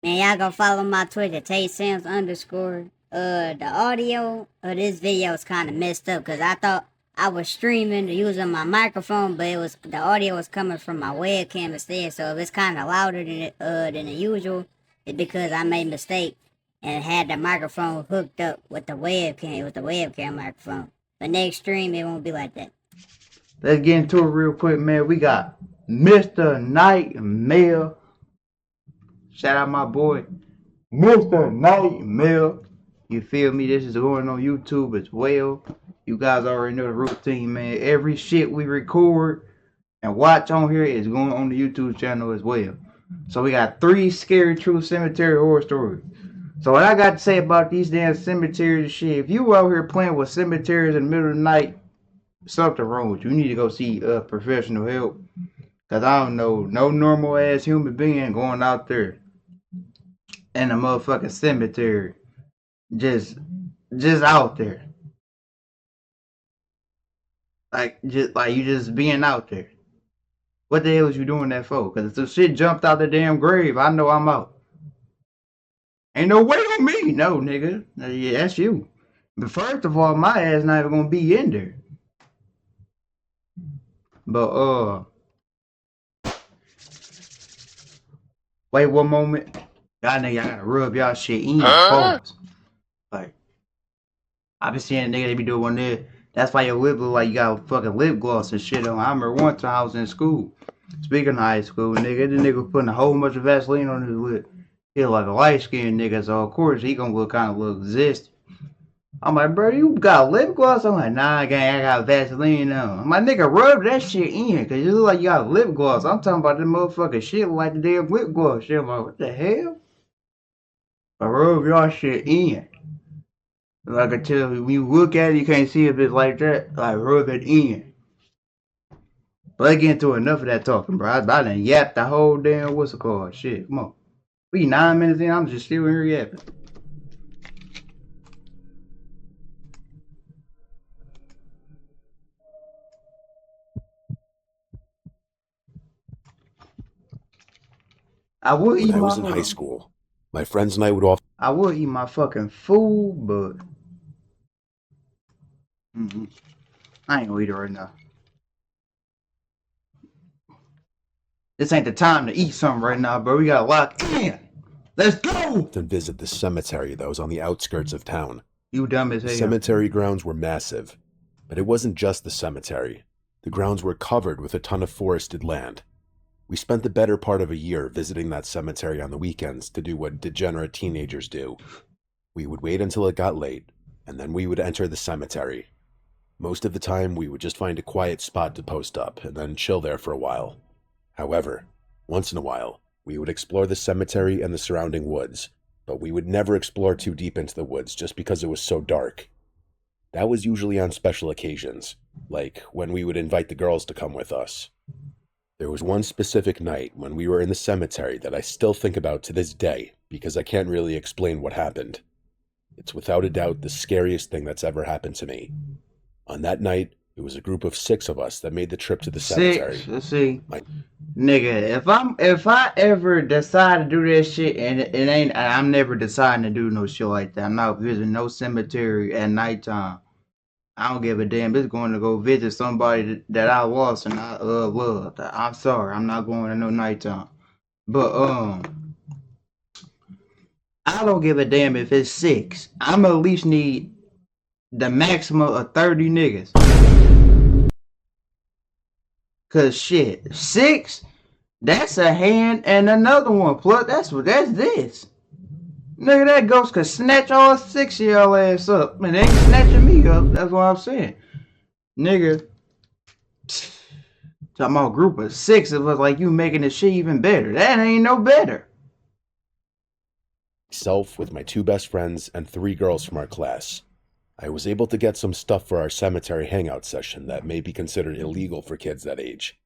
Man, y'all go follow my Twitter, Tay Sims underscore. The audio of this video is kind of messed up because I thought I was streaming using my microphone, but it was the audio was coming from my webcam instead. So if it's kind of louder than the usual, it's because I made a mistake and had the microphone hooked up with the webcam. With the webcam microphone. But next stream, it won't be like that. Let's get into it real quick, man. We got Mr. Nightmare. Shout out my boy, Mr. Nightmare. You feel me? This is going on YouTube as well. You guys already know the routine, man. Every shit we record and watch on here is going on the YouTube channel as well. So we got 3 scary true cemetery horror stories. So what I got to say about these damn cemeteries and shit, if you out here playing with cemeteries in the middle of the night, something wrong with you. You need to go see professional help. Cause I don't know no normal ass human being going out there in a motherfucking cemetery. Just out there. Like you just being out there. What the hell is you doing that for? Cause if some shit jumped out the damn grave, I know I'm out. Ain't no way on me. No, nigga. Yeah, that's you. But first of all, my ass not even gonna be in there. But wait one moment. Y'all nigga, y'all gotta rub y'all shit in. Pause. Like, I been seeing a nigga they be doing one there. That's why your lip look like you got fucking lip gloss and shit on. I remember one time I was in school. Speaking of high school, nigga, the nigga was putting a whole bunch of Vaseline on his lip. He like a light skinned nigga, so of course he gonna look kind of look zesty. I'm like, bro, you got lip gloss? I'm like, nah, gang, I got Vaseline on. My nigga, rub that shit in, cause you look like you got lip gloss. I'm talking about the motherfucking shit like the damn lip gloss shit. I'm like, what the hell? I rub y'all shit in. Like I tell you, when you look at it, you can't see a bit like that. Like, rub it in. But let's get into enough of that talking, bro. I done yapped the whole damn, what's it called? Shit, come on. We 9 minutes in, I'm just still here yapping. I would eat When I my was in high school, my friends and I would often I would eat my fucking food, but I ain't gonna eat it right now. This ain't the time to eat something right now, bro. We gotta lock in. Let's go. visit the cemetery that was on the outskirts of town. You dumb as The hell. cemetery grounds were massive, but it wasn't just the cemetery. The grounds were covered with a ton of forested land. We spent the better part of a year visiting that cemetery on the weekends to do what degenerate teenagers do. We would wait until it got late, and then we would enter the cemetery. Most of the time, we would just find a quiet spot to post up and then chill there for a while. However, once in a while, we would explore the cemetery and the surrounding woods, but we would never explore too deep into the woods just because it was so dark. That was usually on special occasions, like when we would invite the girls to come with us. There was one specific night when we were in the cemetery that I still think about to this day because I can't really explain what happened. It's without a doubt the scariest thing that's ever happened to me. On that night, it was a group of 6 of us that made the trip to the cemetery. 6. Let's see. Nigga, if I ever decide to do that shit and it ain't, I'm never deciding to do no shit like that. I'm not visiting no cemetery at nighttime. I don't give a damn. It's going to go visit somebody that I lost and I loved. I'm sorry, I'm not going to no nighttime. But I don't give a damn if it's 6. I'm at least need the maximum of 30 niggas. Cause shit, 6, that's a hand and another one. Plus that's this. Nigga, that ghost could snatch all 6 of y'all ass up. Man, they ain't snatching me up. That's what I'm saying. Nigga, talking about a group of 6 of us like you making the shit even better. That ain't no better. Myself with my 2 best friends and 3 girls from our class. I was able to get some stuff for our cemetery hangout session that may be considered illegal for kids that age,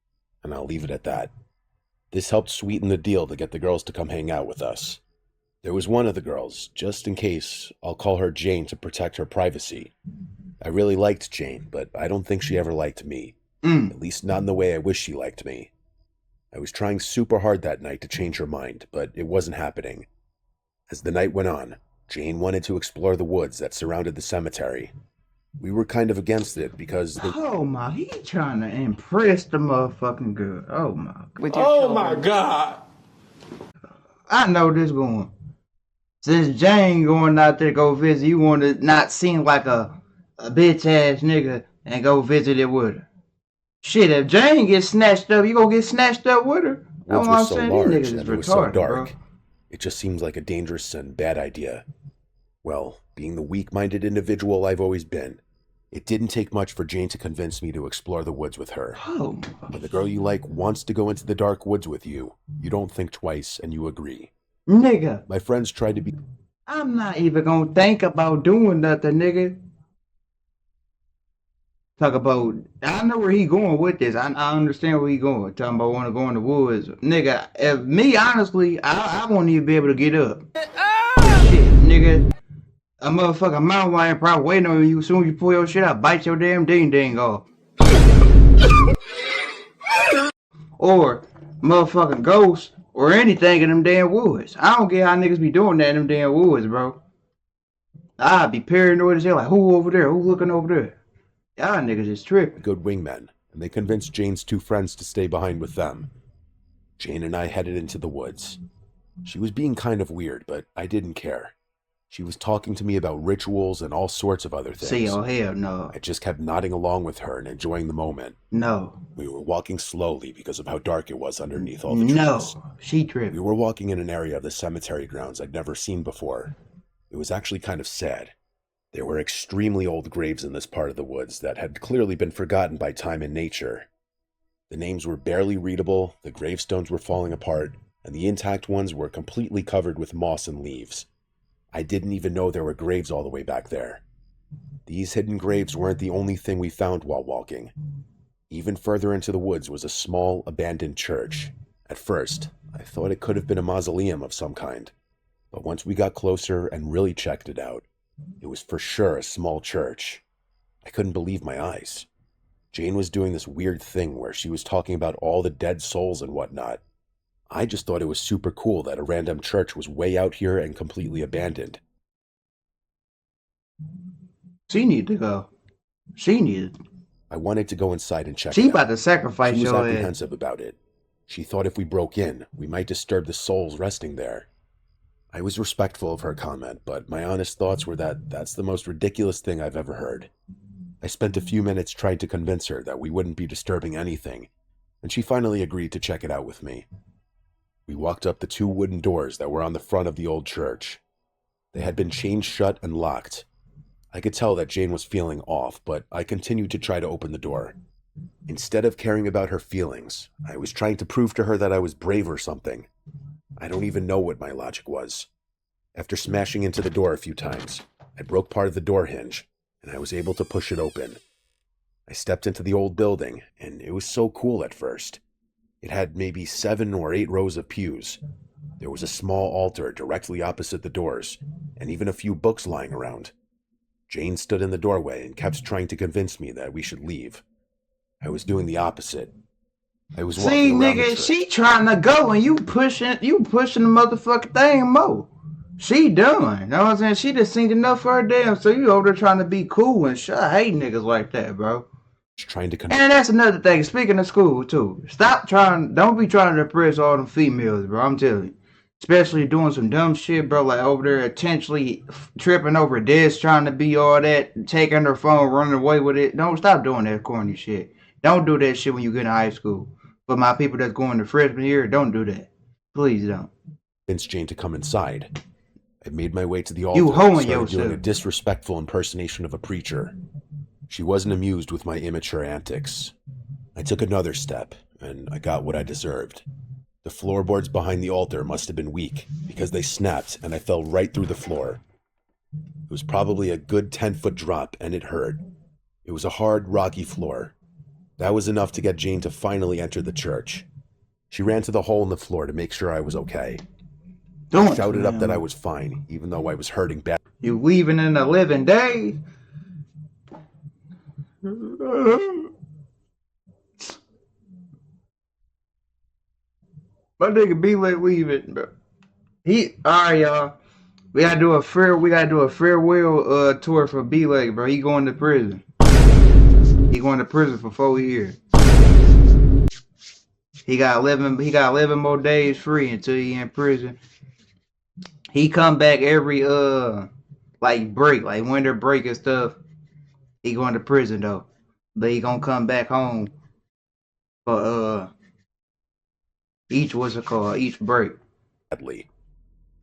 and I'll leave it at that. This helped sweeten the deal to get the girls to come hang out with us. There was one of the girls, just in case, I'll call her Jane to protect her privacy. I really liked Jane, but I don't think she ever liked me. At least not in the way I wish she liked me. I was trying super hard that night to change her mind, but it wasn't happening. As the night went on, Jane wanted to explore the woods that surrounded the cemetery. We were kind of against it because Oh my, he trying to impress the motherfucking girl. Oh my God. With your Oh my children. God. I know this going. Since Jane going out there to go visit, you want to not seem like a bitch ass nigga and go visit it with her. Shit, if Jane gets snatched up, you gonna get snatched up with her? That's woods what were I'm so saying. large These niggas and is it was so retarded, dark. bro. It just seems like a dangerous and bad idea. Well, being the weak-minded individual I've always been, it didn't take much for Jane to convince me to explore the woods with her. Oh, When the girl you like wants to go into the dark woods with you, you don't think twice and you agree. nigga, My friends tried to be... I'm not even gonna think about doing nothing, nigga. Talk about, I know where he going with this. I understand where he going. Talking about want to go in the woods, nigga. If me, honestly, I won't even be able to get up. Shit, nigga. A motherfucking mountain lion probably waiting on you. As soon as you pull your shit out, bite your damn ding ding off. Or motherfucking ghosts or anything in them damn woods. I don't get how niggas be doing that in them damn woods, bro. I'd be paranoid as hell. Like, who over there? Who looking over there? Y'all niggas is tripping. good wingmen, and they convinced Jane's two friends to stay behind with them. Jane and I headed into the woods. She was being kind of weird, but I didn't care. She was talking to me about rituals and all sorts of other things. See, oh hell no. I just kept nodding along with her and enjoying the moment. No. We were walking slowly because of how dark it was underneath all the trees. No. She We tripping. were walking in an area of the cemetery grounds I'd never seen before. It was actually kind of sad. There were extremely old graves in this part of the woods that had clearly been forgotten by time and nature. The names were barely readable, the gravestones were falling apart, and the intact ones were completely covered with moss and leaves. I didn't even know there were graves all the way back there. These hidden graves weren't the only thing we found while walking. Even further into the woods was a small, abandoned church. At first, I thought it could have been a mausoleum of some kind. But once we got closer and really checked it out, it was for sure a small church. I couldn't believe my eyes. Jane was doing this weird thing where she was talking about all the dead souls and whatnot. I just thought it was super cool that a random church was way out here and completely abandoned. She need to go. She needed. I wanted to go inside and check She it out. about to sacrifice She was your ass. apprehensive about it. She thought if we broke in, we might disturb the souls resting there. I was respectful of her comment, but my honest thoughts were that that's the most ridiculous thing I've ever heard. I spent a few minutes trying to convince her that we wouldn't be disturbing anything, and she finally agreed to check it out with me. We walked up the two wooden doors that were on the front of the old church. They had been chained shut and locked. I could tell that Jane was feeling off, but I continued to try to open the door. Instead of caring about her feelings, I was trying to prove to her that I was brave or something. I don't even know what my logic was. After smashing into the door a few times, I broke part of the door hinge, and I was able to push it open. I stepped into the old building, and it was so cool at first. It had maybe 7 or 8 rows of pews. There was a small altar directly opposite the doors, and even a few books lying around. Jane stood in the doorway and kept trying to convince me that we should leave. I was doing the opposite. I was See, walking around the nigga, church. she trying to go and you pushing the motherfucking thing more. She done. Know what I'm saying? She just seen enough for her damn. So you over there trying to be cool and shit. I hate niggas like that, bro. Trying to convince And that's another thing. Speaking of school too, don't be trying to impress all them females, bro. I'm telling you. Especially doing some dumb shit, bro. Like over there intentionally tripping over desks, trying to be all that, taking her phone, running away with it. Don't stop doing that corny shit. Don't do that shit when you get in high school. But my people that's going to freshman year, don't do that. Please don't. Jane to come inside. I made my way to the altar You and hoeing started doing a yourself. disrespectful impersonation of a preacher. She wasn't amused with my immature antics. I took another step, and I got what I deserved. The floorboards behind the altar must have been weak, because they snapped and I fell right through the floor. It was probably a good 10-foot drop, and it hurt. It was a hard, rocky floor. That was enough to get Jane to finally enter the church. She ran to the hole in the floor to make sure I was okay. I shouted up that I was fine, even though I was hurting bad. You leaving in 11 days? My nigga B-Lay leaving, bro. Alright, y'all. We gotta do a farewell tour for B-Leg, bro. He going to prison. He going to prison for 4 years. He got 11 more days free until he in prison. He come back every like break, like winter break and stuff. He going to prison though. But he gonna come back home for each break. Badly.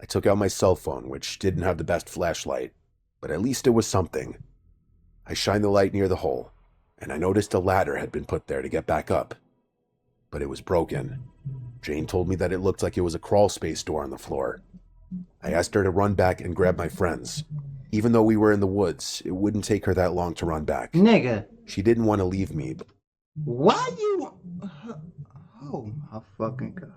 I took out my cell phone, which didn't have the best flashlight, but at least it was something. I shined the light near the hole, and I noticed a ladder had been put there to get back up. But it was broken. Jane told me that it looked like it was a crawl space door on the floor. I asked her to run back and grab my friends. Even though we were in the woods, it wouldn't take her that long to run back. Nigga. She didn't want to leave me. Why you... Oh my fucking God.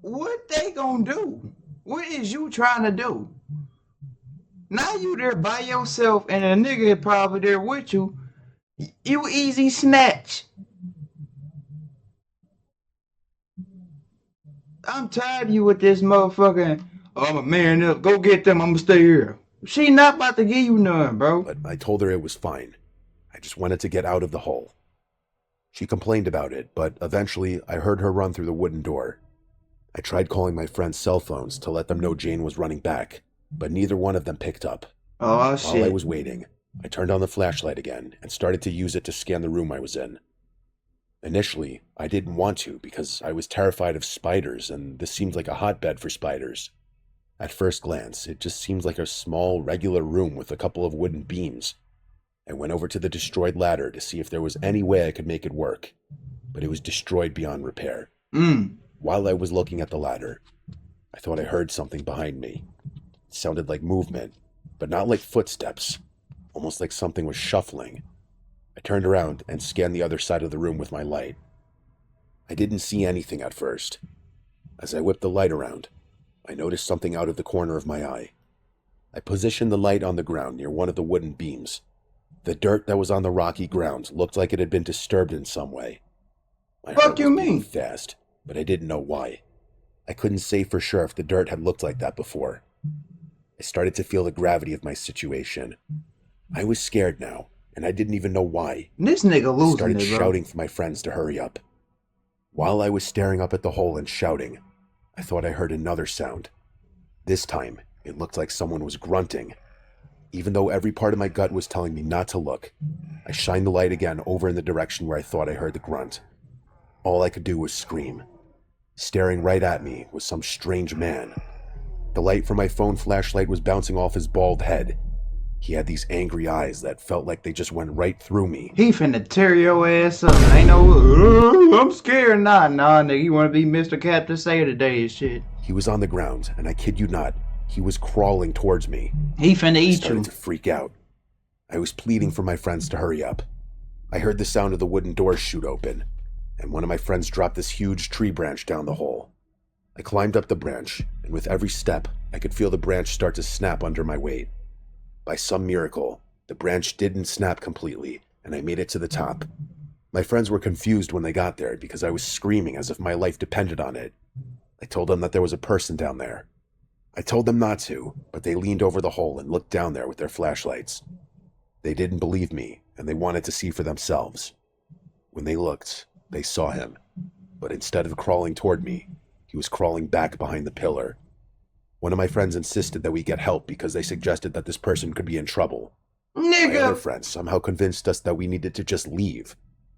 What they gonna do? What is you trying to do? Now you there by yourself and a nigga probably there with you. You easy snatch. I'm tired of you with this motherfucking, oh, I'm a man up, go get them, I'm gonna stay here. She not about to give you none, bro. But I told her it was fine. I just wanted to get out of the hole. She complained about it, but eventually I heard her run through the wooden door. I tried calling my friends' cell phones to let them know Jane was running back, but neither one of them picked up. Oh, shit. While I was waiting, I turned on the flashlight again and started to use it to scan the room I was in. Initially, I didn't want to because I was terrified of spiders, and this seemed like a hotbed for spiders. At first glance, it just seemed like a small, regular room with a couple of wooden beams. I went over to the destroyed ladder to see if there was any way I could make it work, but it was destroyed beyond repair. While I was looking at the ladder, I thought I heard something behind me. It sounded like movement, but not like footsteps, almost like something was shuffling. I turned around and scanned the other side of the room with my light. I didn't see anything at first. As I whipped the light around, I noticed something out of the corner of my eye. I positioned the light on the ground near one of the wooden beams. The dirt that was on the rocky ground looked like it had been disturbed in some way. My heart was beating fast, but I didn't know why. I couldn't say for sure if the dirt had looked like that before. I started to feel the gravity of my situation. I was scared now, and I didn't even know why. This nigga losing I started it, bro. shouting for my friends to hurry up. While I was staring up at the hole and shouting, I thought I heard another sound. This time, it looked like someone was grunting. Even though every part of my gut was telling me not to look, I shined the light again over in the direction where I thought I heard the grunt. All I could do was scream. Staring right at me was some strange man. The light from my phone flashlight was bouncing off his bald head. He had these angry eyes that felt like they just went right through me. He finna tear your ass up. Ain't no, I'm scared. Nah, nigga, you wanna be Mr. Captain Say today and shit. He was on the ground, and I kid you not, he was crawling towards me. He finna eat you. I started to freak out. I was pleading for my friends to hurry up. I heard the sound of the wooden door shoot open, and one of my friends dropped this huge tree branch down the hole. I climbed up the branch, and with every step, I could feel the branch start to snap under my weight. By some miracle, the branch didn't snap completely, and I made it to the top. My friends were confused when they got there because I was screaming as if my life depended on it. I told them that there was a person down there. I told them not to, but they leaned over the hole and looked down there with their flashlights. They didn't believe me, and they wanted to see for themselves. When they looked, they saw him, but instead of crawling toward me, he was crawling back behind the pillar. One of my friends insisted that we get help because they suggested that this person could be in trouble. Nigga! My other friends somehow convinced us that we needed to just leave,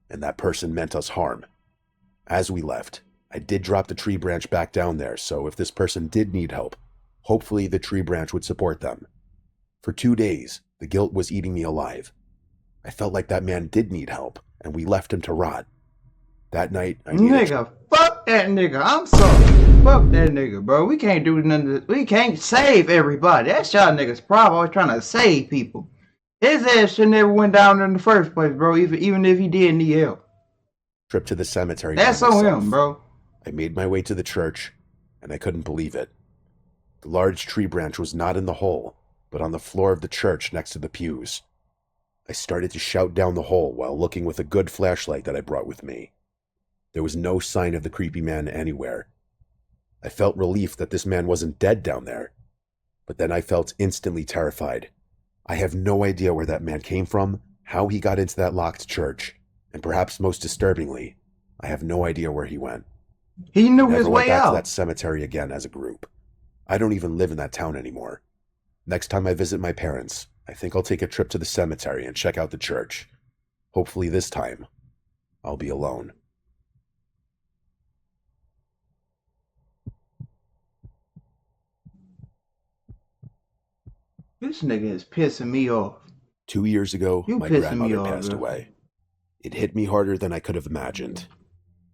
and that person meant us harm. As we left, I did drop the tree branch back down there, so if this person did need help, hopefully the tree branch would support them. For 2 days, the guilt was eating me alive. I felt like that man did need help, and we left him to rot. That night, I needed... Nigga, fuck that nigga. I'm sorry. Fuck that nigga, bro. We can't do nothing. We can't save everybody. That's y'all niggas' problem. Always trying to save people. His ass should never went down in the first place, bro. Even if he did need help. Trip to the cemetery. That's on him, bro. I made my way to the church, and I couldn't believe it. The large tree branch was not in the hole, but on the floor of the church next to the pews. I started to shout down the hole while looking with a good flashlight that I brought with me. There was no sign of the creepy man anywhere. I felt relief that this man wasn't dead down there, but then I felt instantly terrified. I have no idea where that man came from, how he got into that locked church, and perhaps most disturbingly, I have no idea where he went. He knew We his never went way back to out. that cemetery again as a group. I don't even live in that town anymore. Next time I visit my parents, I think I'll take a trip to the cemetery and check out the church. Hopefully this time, I'll be alone. This nigga is pissing me off. 2 years ago, You my pissing me grandmother off, passed bro. away. It hit me harder than I could have imagined.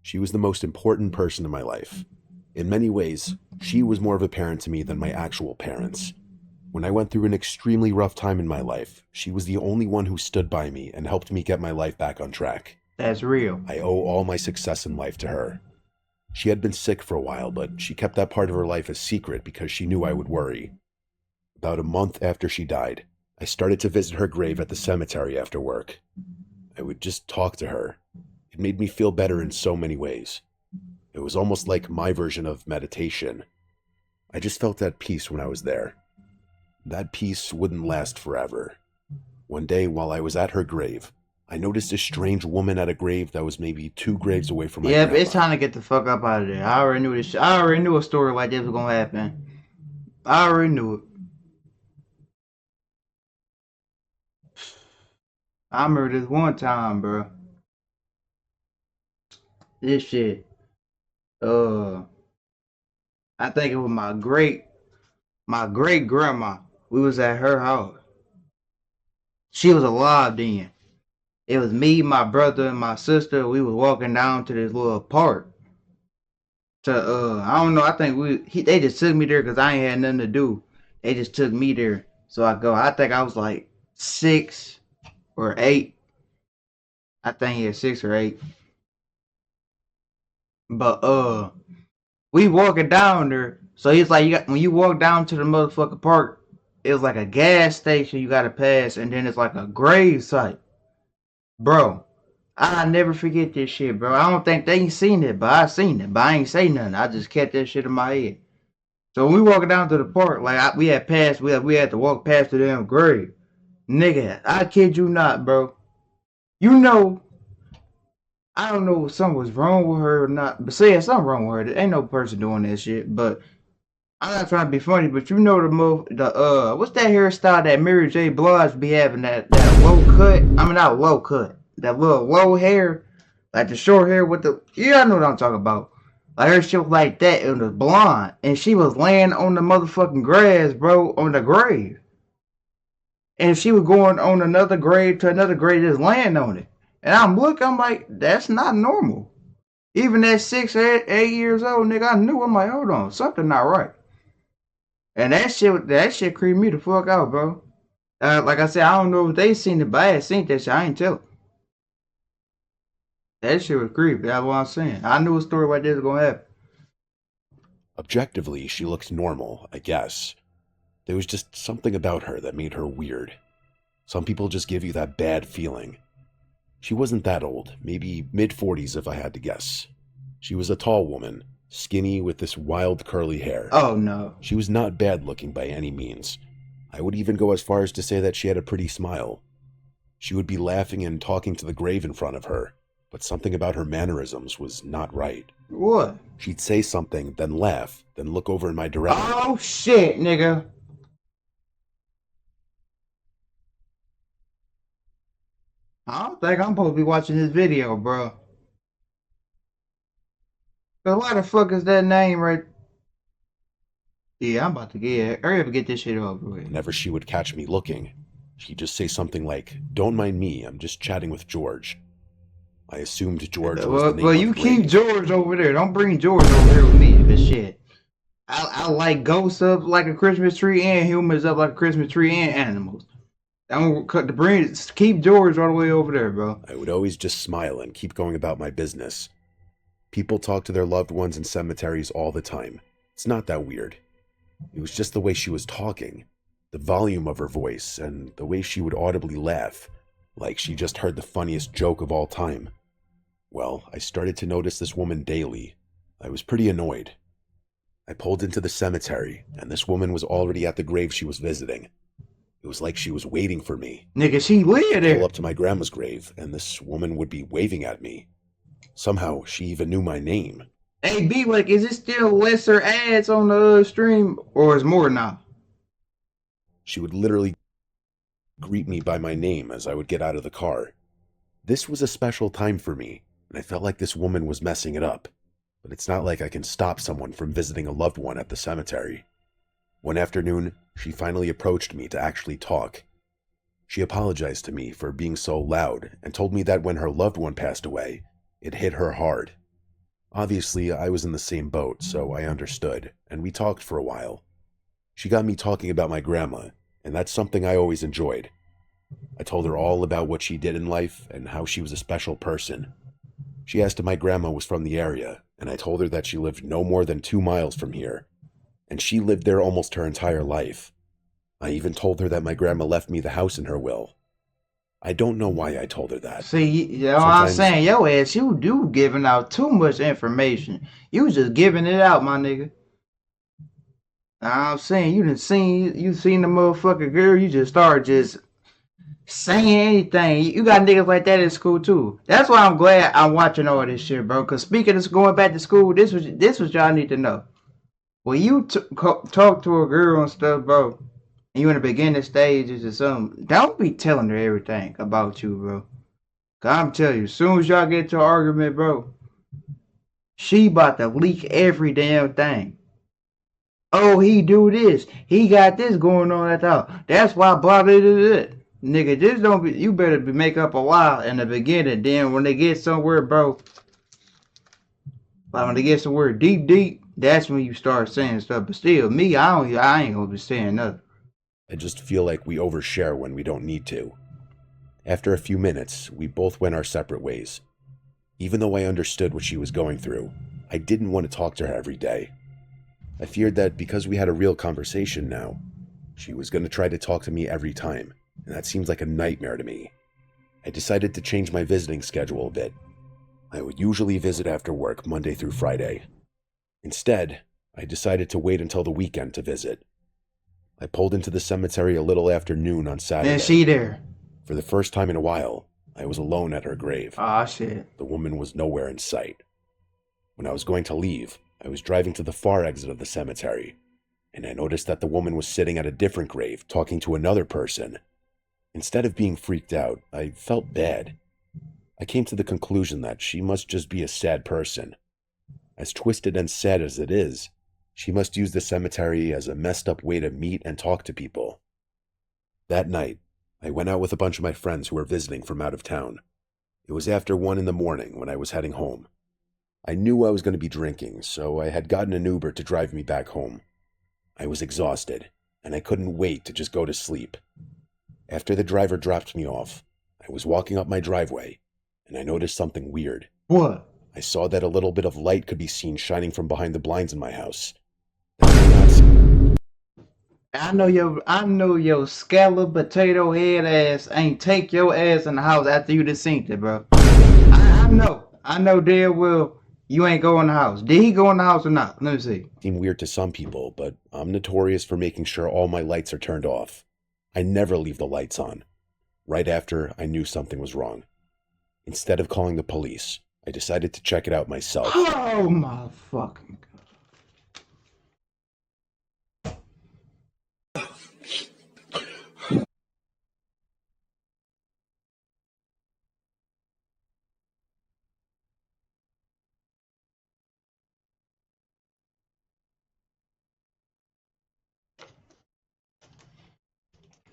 She was the most important person in my life. In many ways, she was more of a parent to me than my actual parents. When I went through an extremely rough time in my life, she was the only one who stood by me and helped me get my life back on track. That's real. I owe all my success in life to her. She had been sick for a while, but she kept that part of her life a secret because she knew I would worry. About a month after she died, I started to visit her grave at the cemetery after work. I would just talk to her. It made me feel better in so many ways. It was almost like my version of meditation. I just felt at peace when I was there. That peace wouldn't last forever. One day, while I was at her grave, I noticed a strange woman at a grave that was maybe 2 graves away from my Yeah, but grandma. it's time to get the fuck up out of there. I already knew this shit. I already knew a story like this was gonna happen. I already knew it. I remember this one time, bro. This shit. I think it was my great grandma. We was at her house. She was alive then. It was me, my brother, and my sister. We was walking down to this little park. I don't know. I think they just took me there because I ain't had nothing to do. They just took me there, so I go. I think I was like 6 or 8. I think yeah, 6 or 8. But we walking down there. So it's like when you walk down to the motherfucking park, it was like a gas station you gotta pass, and then it's like a grave site. Bro, I never forget this shit, bro. I don't think they ain't seen it, but I seen it. But I ain't say nothing. I just kept that shit in my head. So when we walking down to the park, like we had to walk past the damn grave. Nigga, I kid you not, bro. You know, I don't know if something was wrong with her or not, but say something wrong with her. There ain't no person doing that shit. But I'm not trying to be funny, but you know what's that hairstyle that Mary J. Blige be having, that low cut? I mean, not low cut. That little low hair, like the short hair with the, I know what I'm talking about. Like her shit was like that, it was blonde, and she was laying on the motherfucking grass, bro, on the grave. And she was going on another grave to another grave, just laying on it. And I'm like, that's not normal. Even at 6 or 8 years old, nigga, I knew. I'm like, hold on, something not right. And that shit creeped me the fuck out, bro. Like I said, I don't know if they seen it, but I had seen that shit. I ain't tell. That shit was creepy. That's what I'm saying. I knew a story like this was gonna happen. Objectively, she looked normal, I guess. There was just something about her that made her weird. Some people just give you that bad feeling. She wasn't that old, maybe mid-40s if I had to guess. She was a tall woman, skinny with this wild curly hair. Oh no. She was not bad looking by any means. I would even go as far as to say that she had a pretty smile. She would be laughing and talking to the grave in front of her, but something about her mannerisms was not right. What? She'd say something, then laugh, then look over in my direction. Oh shit, nigga. I don't think I'm supposed to be watching this video, bro. Cause why the fuck is that name right? Yeah, I'm about to hurry up and get this shit over with. Whenever she would catch me looking, she'd just say something like, "Don't mind me, I'm just chatting with George." I assumed George was the name Well, of you the keep grave. George over there. Don't bring George over here with me, but shit. I like ghosts up like a Christmas tree and humans up like a Christmas tree and animals. I'm gonna cut the brain. Keep George all the way over there, bro. I would always just smile and keep going about my business. People talk to their loved ones in cemeteries all the time. It's not that weird. It was just the way she was talking, the volume of her voice, and the way she would audibly laugh, like she just heard the funniest joke of all time. Well, I started to notice this woman daily. I was pretty annoyed. I pulled into the cemetery, and this woman was already at the grave she was visiting. It was like she was waiting for me. Nigga, she live Pull there. up to my grandma's grave, and this woman would be waving at me. Somehow, she even knew my name. Hey, B, like, is it still lesser ads on the stream, or is more now? She would literally greet me by my name as I would get out of the car. This was a special time for me, and I felt like this woman was messing it up. But it's not like I can stop someone from visiting a loved one at the cemetery. One afternoon, she finally approached me to actually talk. She apologized to me for being so loud and told me that when her loved one passed away, it hit her hard. Obviously, I was in the same boat, so I understood, and we talked for a while. She got me talking about my grandma, and that's something I always enjoyed. I told her all about what she did in life and how she was a special person. She asked if my grandma was from the area, and I told her that she lived no more than 2 miles from here, and she lived there almost her entire life. I even told her that my grandma left me the house in her will. I don't know why I told her that. See, you know what I'm Sometimes- saying? Yo ass, you do giving out too much information. You just giving it out, my nigga. I'm saying, you seen the motherfucking girl, you just start just saying anything. You got niggas like that in school too. That's why I'm glad I'm watching all this shit, bro. Cause speaking of going back to school, this was y'all need to know. When you talk to a girl and stuff, bro, and you in the beginning stages or something, don't be telling her everything about you, bro. Cause I'm telling you, as soon as y'all get into an argument, bro, she about to leak every damn thing. Oh, he do this. He got this going on at all. That's why blah blah blah blah. Nigga, just don't be. You better make up a lie in the beginning. Then when they get somewhere, bro, like when they get somewhere deep, that's when you start saying stuff. But still, me, I ain't gonna be saying nothing. I just feel like we overshare when we don't need to. After a few minutes, we both went our separate ways. Even though I understood what she was going through, I didn't want to talk to her every day. I feared that because we had a real conversation now, she was going to try to talk to me every time, and that seems like a nightmare to me. I decided to change my visiting schedule a bit. I would usually visit after work Monday through Friday. Instead, I decided to wait until the weekend to visit. I pulled into the cemetery a little after noon on Saturday. And she there. For the first time in a while, I was alone at her grave. Ah, shit. The woman was nowhere in sight. When I was going to leave, I was driving to the far exit of the cemetery, and I noticed that the woman was sitting at a different grave talking to another person. Instead of being freaked out, I felt bad. I came to the conclusion that she must just be a sad person. As twisted and sad as it is, she must use the cemetery as a messed up way to meet and talk to people. That night, I went out with a bunch of my friends who were visiting from out of town. It was after 1 a.m. when I was heading home. I knew I was going to be drinking, so I had gotten an Uber to drive me back home. I was exhausted, and I couldn't wait to just go to sleep. After the driver dropped me off, I was walking up my driveway, and I noticed something weird. What? I saw that a little bit of light could be seen shining from behind the blinds in my house. I know your scallop potato head ass ain't take your ass in the house after you done seen it, bro. I know damn well you ain't go in the house. Did he go in the house or not? Let me see. Seem weird to some people, but I'm notorious for making sure all my lights are turned off. I never leave the lights on. Right after, I knew something was wrong. Instead of calling the police, I decided to check it out myself. Oh my fucking god.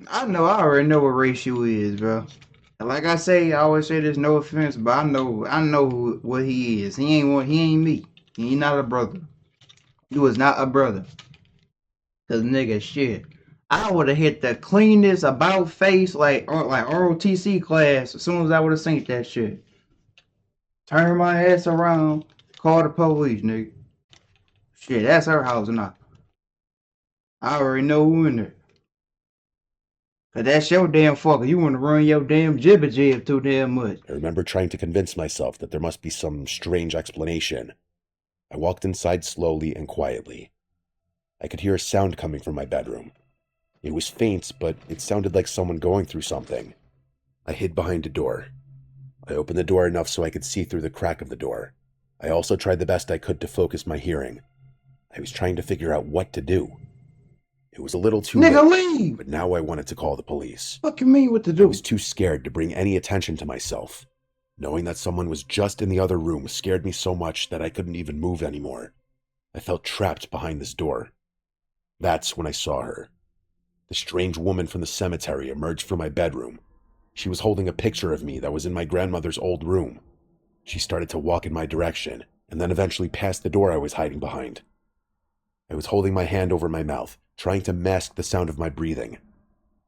I already know what race you is, bro. Like I say, I always say there's no offense, but I know what he is. He ain't me. He ain't not a brother. He was not a brother. Cause nigga shit. I would have hit the cleanest about face like ROTC class as soon as I would have seen that shit. Turn my ass around, call the police, nigga. Shit, that's her house or not. I already know who in there. Cause that's your damn fucker. You wanna run your damn jibber jib too damn much. I remember trying to convince myself that there must be some strange explanation. I walked inside slowly and quietly. I could hear a sound coming from my bedroom. It was faint, but it sounded like someone going through something. I hid behind a door. I opened the door enough so I could see through the crack of the door. I also tried the best I could to focus my hearing. I was trying to figure out what to do. It was a little too Nigga, late, leave! but now I wanted to call the police. Fuck you mean what to I do? was too scared to bring any attention to myself. Knowing that someone was just in the other room scared me so much that I couldn't even move anymore. I felt trapped behind this door. That's when I saw her. The strange woman from the cemetery emerged from my bedroom. She was holding a picture of me that was in my grandmother's old room. She started to walk in my direction, and then eventually past the door I was hiding behind. I was holding my hand over my mouth, trying to mask the sound of my breathing.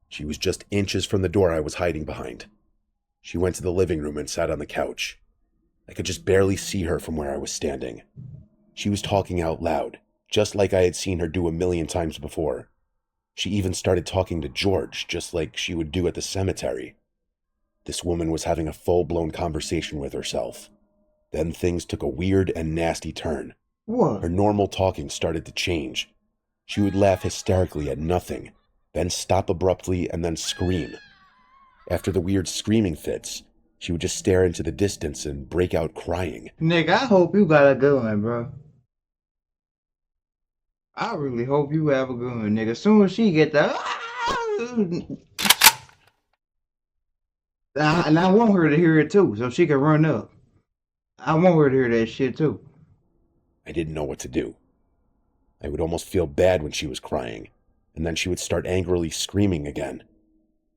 She was just inches from the door I was hiding behind. She went to the living room and sat on the couch. I could just barely see her from where I was standing. She was talking out loud, just like I had seen her do a million times before. She even started talking to George, just like she would do at the cemetery. This woman was having a full-blown conversation with herself. Then things took a weird and nasty turn. What? Her normal talking started to change. She would laugh hysterically at nothing, then stop abruptly and then scream. After the weird screaming fits, she would just stare into the distance and break out crying. Nigga, I hope you got a gun, bro. I really hope you have a gun, nigga. Soon as she get the... And I want her to hear it too, so she can run up. I want her to hear that shit too. I didn't know what to do. I would almost feel bad when she was crying, and then she would start angrily screaming again.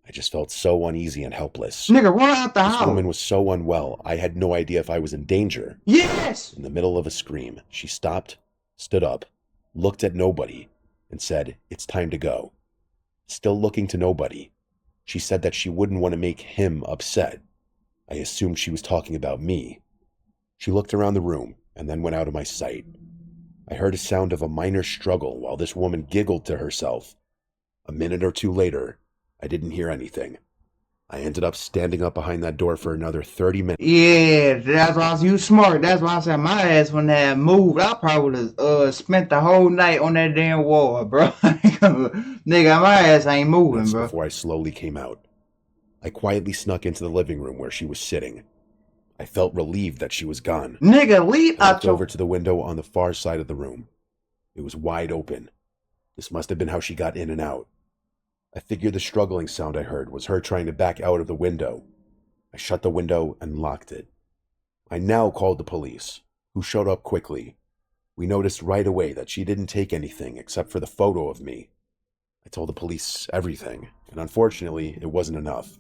I just felt so uneasy and helpless. Nigga, run out the This house. woman was so unwell, I had no idea if I was in danger. Yes! In the middle of a scream, she stopped, stood up, looked at nobody, and said, "It's time to go." Still looking to nobody, she said that she wouldn't want to make him upset. I assumed she was talking about me. She looked around the room and then went out of my sight. I heard a sound of a minor struggle while this woman giggled to herself. A minute or two later, I didn't hear anything. I ended up standing up behind that door for another 30 minutes. Yeah, that's why you smart. That's why I said my ass wouldn't have moved. I probably would have spent the whole night on that damn wall, bro. Nigga, my ass ain't moving, bro. Before I slowly came out. I quietly snuck into the living room where she was sitting. I felt relieved that she was gone. Nigga, leave I out looked your... over to the window on the far side of the room. It was wide open. This must have been how she got in and out. I figured the struggling sound I heard was her trying to back out of the window. I shut the window and locked it. I now called the police, who showed up quickly. We noticed right away that she didn't take anything except for the photo of me. I told the police everything, and unfortunately, it wasn't enough.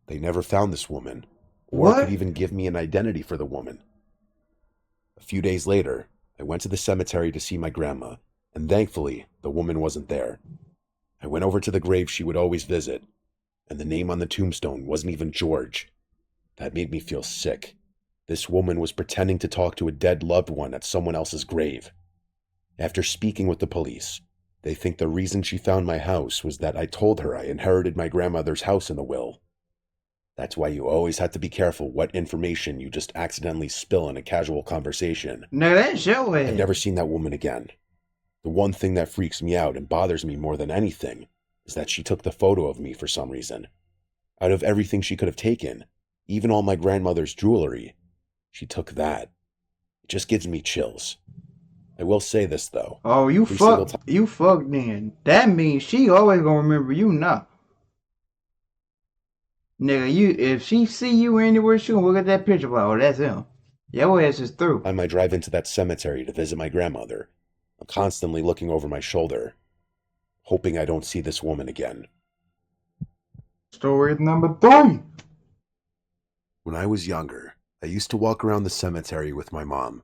They never found this woman, or What? could even give me an identity for the woman. A few days later, I went to the cemetery to see my grandma, and thankfully, the woman wasn't there. I went over to the grave she would always visit, and the name on the tombstone wasn't even George. That made me feel sick. This woman was pretending to talk to a dead loved one at someone else's grave. After speaking with the police, they think the reason she found my house was that I told her I inherited my grandmother's house in the will. That's why you always have to be careful what information you just accidentally spill in a casual conversation. Nigga, that's your ass. I've never seen that woman again. The one thing that freaks me out and bothers me more than anything is that she took the photo of me for some reason. Out of everything she could have taken, even all my grandmother's jewelry, she took that. It just gives me chills. I will say this, though. Oh, you Every single fucked. You fucked then. That means she always gonna remember you now. Nigga, if she see you anywhere, she gonna look at that picture like, oh, that's him. Your ass is through. I might drive into that cemetery to visit my grandmother. I'm constantly looking over my shoulder, hoping I don't see this woman again. Story number 3. When I was younger, I used to walk around the cemetery with my mom.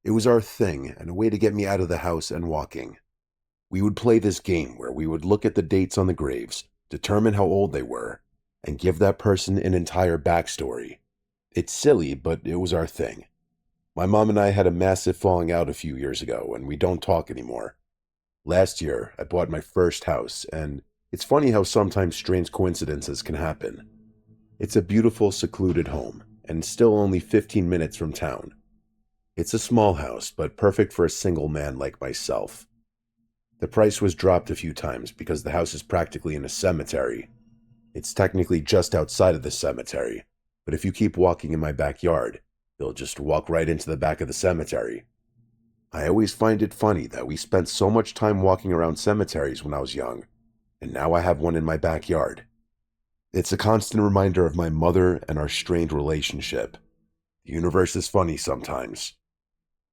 It was our thing and a way to get me out of the house and walking. We would play this game where we would look at the dates on the graves, determine how old they were, and give that person an entire backstory. It's silly, but it was our thing. My mom and I had a massive falling out a few years ago, and we don't talk anymore. Last year, I bought my first house, and It's funny how sometimes strange coincidences can happen. It's a beautiful, secluded home, and still only 15 minutes from town. It's a small house, but perfect for a single man like myself. The price was dropped a few times because the house is practically in a cemetery. It's technically just outside of the cemetery, but if you keep walking in my backyard, you'll just walk right into the back of the cemetery. I always find it funny that we spent so much time walking around cemeteries when I was young, and now I have one in my backyard. It's a constant reminder of my mother and our strained relationship. The universe is funny sometimes.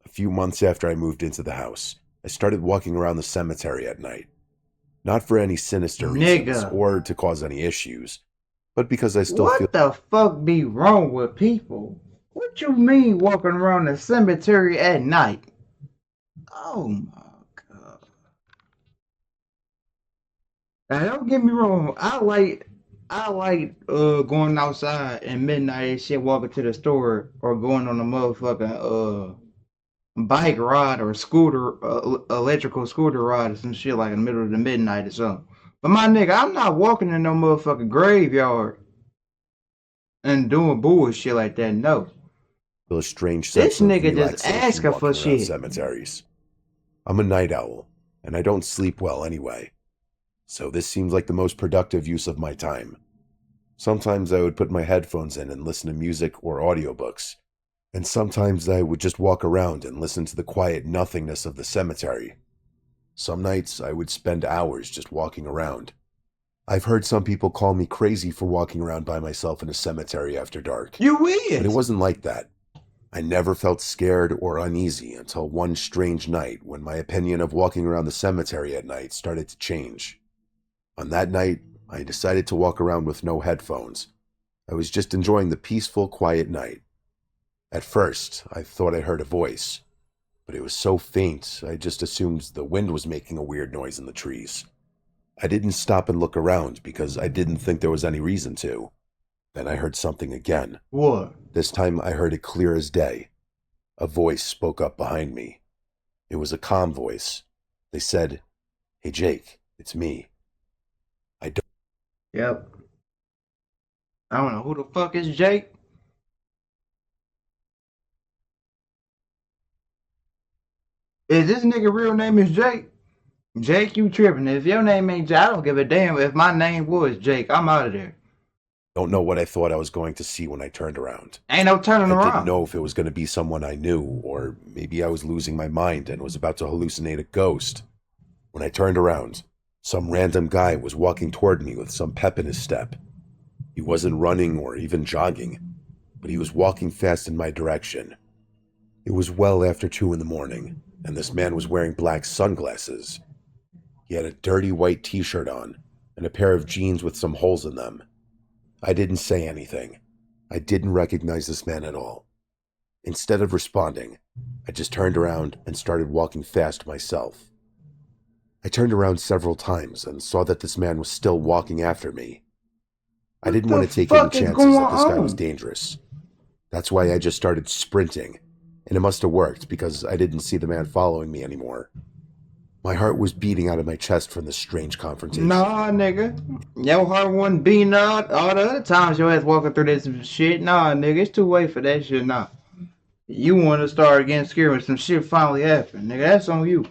A few months after I moved into the house, I started walking around the cemetery at night. Not for any sinister reasons or to cause any issues, but because I still feel... What the fuck be wrong with people? What you mean walking around the cemetery at night? Oh my god. Now don't get me wrong, I like going outside at midnight and shit, walking to the store or going on a motherfucking bike ride or scooter, electrical scooter ride or some shit like in the middle of the midnight or something. But my nigga, I'm not walking in no motherfucking graveyard and doing bullshit like that. No. Feel a strange sense This of nigga just relaxation asking for walking around shit. cemeteries. I'm a night owl, and I don't sleep well anyway. So this seems like the most productive use of my time. Sometimes I would put my headphones in and listen to music or audiobooks, and sometimes I would just walk around and listen to the quiet nothingness of the cemetery. Some nights I would spend hours just walking around. I've heard some people call me crazy for walking around by myself in a cemetery after dark. You is. But it wasn't like that. I never felt scared or uneasy until one strange night when my opinion of walking around the cemetery at night started to change. On that night, I decided to walk around with no headphones. I was just enjoying the peaceful, quiet night. At first, I thought I heard a voice, but it was so faint I just assumed the wind was making a weird noise in the trees. I didn't stop and look around because I didn't think there was any reason to. Then I heard something again. What? This time I heard it clear as day. A voice spoke up behind me. It was a calm voice. They said, "Hey Jake, it's me." Yep. I don't know who the fuck is Jake. Is this nigga real name is Jake? Jake, you tripping. If your name ain't Jake, I don't give a damn if my name was Jake. I'm out of there. Don't know what I thought I was going to see when I turned around. Ain't no turning I around. didn't know if it was going to be someone I knew, or maybe I was losing my mind and was about to hallucinate a ghost. When I turned around, some random guy was walking toward me with some pep in his step. He wasn't running or even jogging, but he was walking fast in my direction. It was well after 2 a.m, and this man was wearing black sunglasses. He had a dirty white t-shirt on and a pair of jeans with some holes in them. I didn't say anything. I didn't recognize this man at all. Instead of responding, I just turned around and started walking fast myself. I turned around several times and saw that this man was still walking after me. I didn't want to take any chances that this guy was dangerous. That's why I just started sprinting, and it must have worked because I didn't see the man following me anymore. My heart was beating out of my chest from this strange confrontation. Nah, nigga. Your heart wasn't beating out all the other times your ass walking through this shit. Nah, nigga, it's too late for that shit now. You want to start getting scared when some shit finally happened. Nigga, that's on you.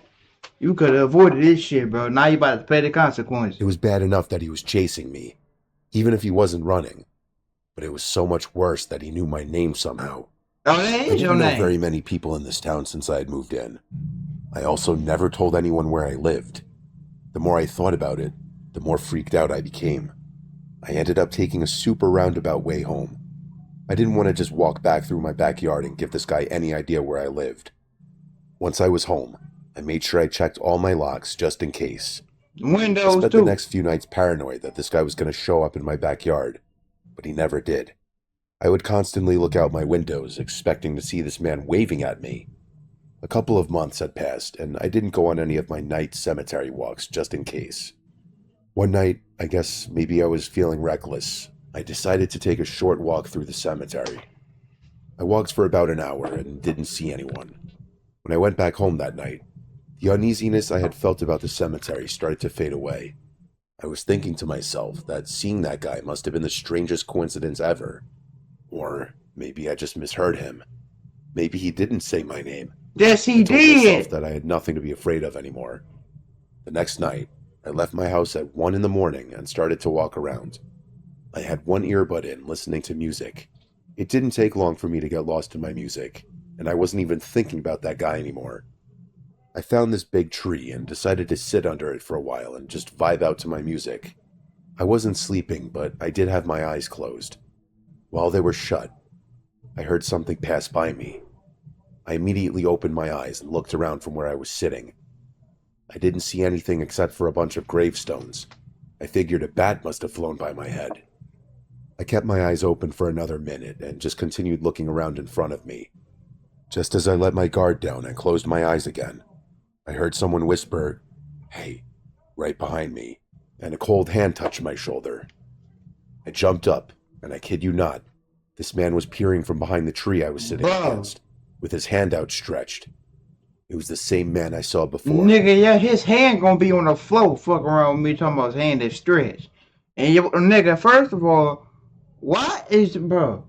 You could have avoided this shit, bro. Now you about to pay the consequences. It was bad enough that he was chasing me, even if he wasn't running. But it was so much worse that he knew my name somehow. Oh, that I is your didn't know name. very many people in this town since I had moved in. I also never told anyone where I lived. The more I thought about it, the more freaked out I became. I ended up taking a super roundabout way home. I didn't want to just walk back through my backyard and give this guy any idea where I lived. Once I was home, I made sure I checked all my locks just in case. I Windows spent too. the next few nights paranoid that this guy was going to show up in my backyard, but he never did. I would constantly look out my windows, expecting to see this man waving at me. A couple of months had passed, and I didn't go on any of my night cemetery walks just in case. One night, I guess maybe I was feeling reckless, I decided to take a short walk through the cemetery. I walked for about an hour and didn't see anyone. When I went back home that night, the uneasiness I had felt about the cemetery started to fade away. I was thinking to myself that seeing that guy must have been the strangest coincidence ever. Or maybe I just misheard him. Maybe he didn't say my name. Yes, he I told myself did. that I had nothing to be afraid of anymore. The next night, I left my house at 1 in the morning and started to walk around. I had one earbud in, listening to music. It didn't take long for me to get lost in my music, and I wasn't even thinking about that guy anymore. I found this big tree and decided to sit under it for a while and just vibe out to my music. I wasn't sleeping, but I did have my eyes closed. While they were shut, I heard something pass by me. I immediately opened my eyes and looked around from where I was sitting. I didn't see anything except for a bunch of gravestones. I figured a bat must have flown by my head. I kept my eyes open for another minute and just continued looking around in front of me. Just as I let my guard down and closed my eyes again, I heard someone whisper, "Hey," right behind me, and a cold hand touched my shoulder. I jumped up, and I kid you not, this man was peering from behind the tree I was sitting against, with his hand outstretched. It was the same man I saw before. Nigga, yeah, his hand gonna be on the floor fucking around with me talking about his hand is stretched. And you, nigga, first of all, why is, bro?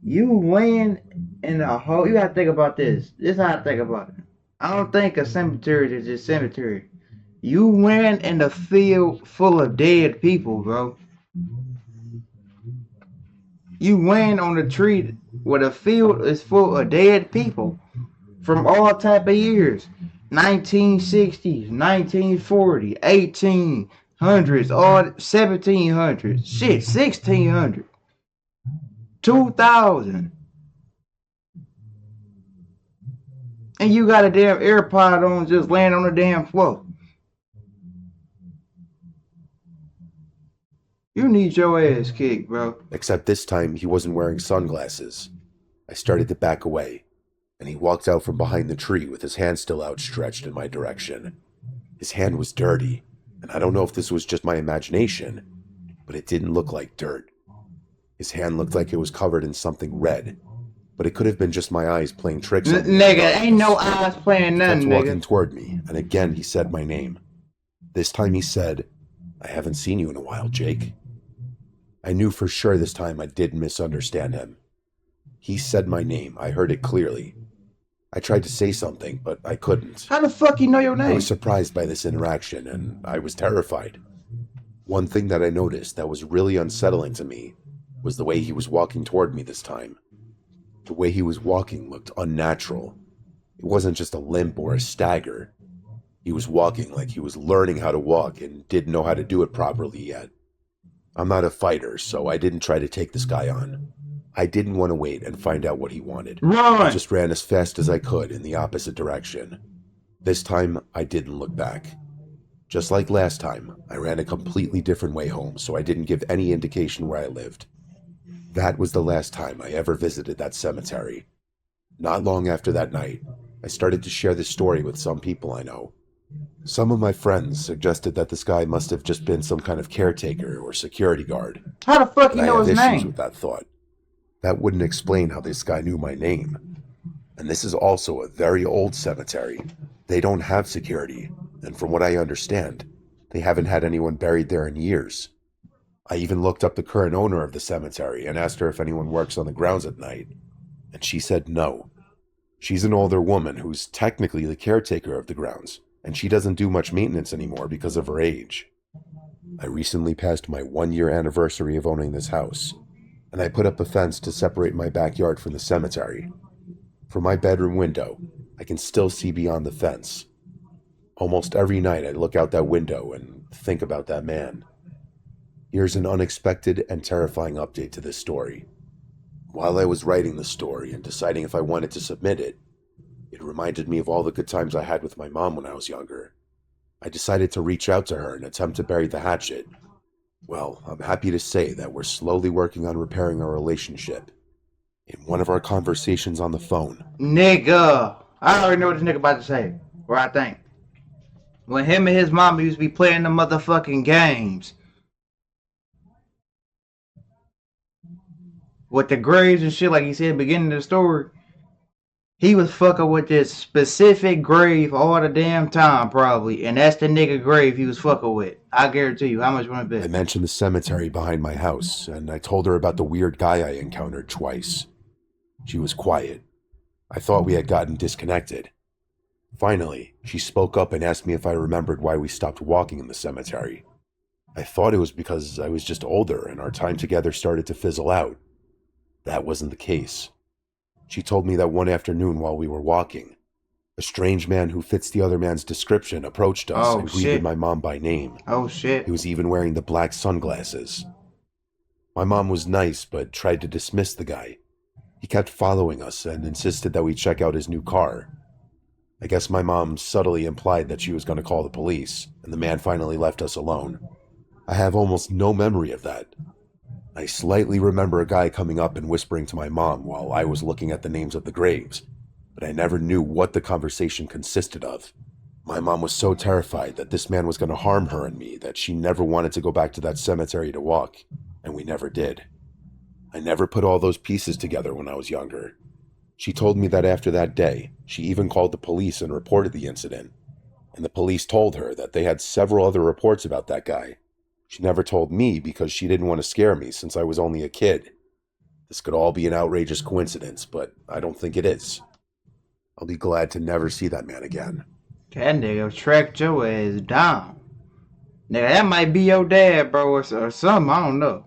You laying in a hole. You gotta think about this. This is how I think about it. I don't think a cemetery is just cemetery. You laying in a field full of dead people, bro. You laying on a tree where the field is full of dead people from all type of years. 1960s, 1940, 1800s, all 1700s, shit, 1600, 2000. And you got a damn AirPod on just laying on the damn floor. You need your ass kicked, bro. Except this time he wasn't wearing sunglasses. I started to back away, and he walked out from behind the tree with his hand still outstretched in my direction. His hand was dirty, and I don't know if this was just my imagination, but it didn't look like dirt. His hand looked like it was covered in something red, but it could have been just my eyes playing tricks on me. Nigga, ain't no eyes playing nothing, He kept walking nigga. toward me, and again he said my name. This time he said, "I haven't seen you in a while, Jake." I knew for sure this time I didn't misunderstand him. He said my name. I heard it clearly. I tried to say something, but I couldn't. How the fuck you know your I name? was surprised by this interaction, and I was terrified. One thing that I noticed that was really unsettling to me was the way he was walking toward me this time. The way he was walking looked unnatural. It wasn't just a limp or a stagger. He was walking like he was learning how to walk and didn't know how to do it properly yet. I'm not a fighter, so I didn't try to take this guy on. I didn't want to wait and find out what he wanted. I Run! just ran as fast as I could in the opposite direction. This time, I didn't look back. Just like last time, I ran a completely different way home, so I didn't give any indication where I lived. That was the last time I ever visited that cemetery. Not long after that night, I started to share this story with some people I know. Some of my friends suggested that this guy must have just been some kind of caretaker or security guard. How the fuck But you I know have his issues name? with that thought. That wouldn't explain how this guy knew my name. And this is also a very old cemetery. They don't have security, and from what I understand, they haven't had anyone buried there in years. I even looked up the current owner of the cemetery and asked her if anyone works on the grounds at night, and she said no. She's an older woman who's technically the caretaker of the grounds, and she doesn't do much maintenance anymore because of her age. I recently passed my 1-year anniversary of owning this house, and I put up a fence to separate my backyard from the cemetery. From my bedroom window, I can still see beyond the fence. Almost every night I look out that window and think about that man. Here's an unexpected and terrifying update to this story. While I was writing the story and deciding if I wanted to submit it, it reminded me of all the good times I had with my mom when I was younger. I decided to reach out to her and attempt to bury the hatchet. Well, I'm happy to say that we're slowly working on repairing our relationship. In one of our conversations on the phone, Nigga. I already know what this nigga about to say. Or I think. When him and his mama used to be playing the motherfucking games. With the graves and shit, like he said at the beginning of the story. He was fucking with this specific grave all the damn time, probably. And that's the nigga grave he was fucking with. I guarantee you. How much would it I be? mentioned the cemetery behind my house, and I told her about the weird guy I encountered twice. She was quiet. I thought we had gotten disconnected. Finally, she spoke up and asked me if I remembered why we stopped walking in the cemetery. I thought it was because I was just older and our time together started to fizzle out. That wasn't the case. She told me that one afternoon while we were walking, a strange man who fits the other man's description approached us and greeted my mom by name. Oh, shit. He was even wearing the black sunglasses. My mom was nice, but tried to dismiss the guy. He kept following us and insisted that we check out his new car. I guess my mom subtly implied that she was going to call the police, and the man finally left us alone. I have almost no memory of that. I slightly remember a guy coming up and whispering to my mom while I was looking at the names of the graves, but I never knew what the conversation consisted of. My mom was so terrified that this man was going to harm her and me that she never wanted to go back to that cemetery to walk, and we never did. I never put all those pieces together when I was younger. She told me that after that day, she even called the police and reported the incident, and the police told her that they had several other reports about that guy. She never told me because she didn't want to scare me since I was only a kid. This could all be an outrageous coincidence, but I don't think it is. I'll be glad to never see that man again. That nigga tracked your ass down. Nigga, that might be your dad, bro, or something. I don't know.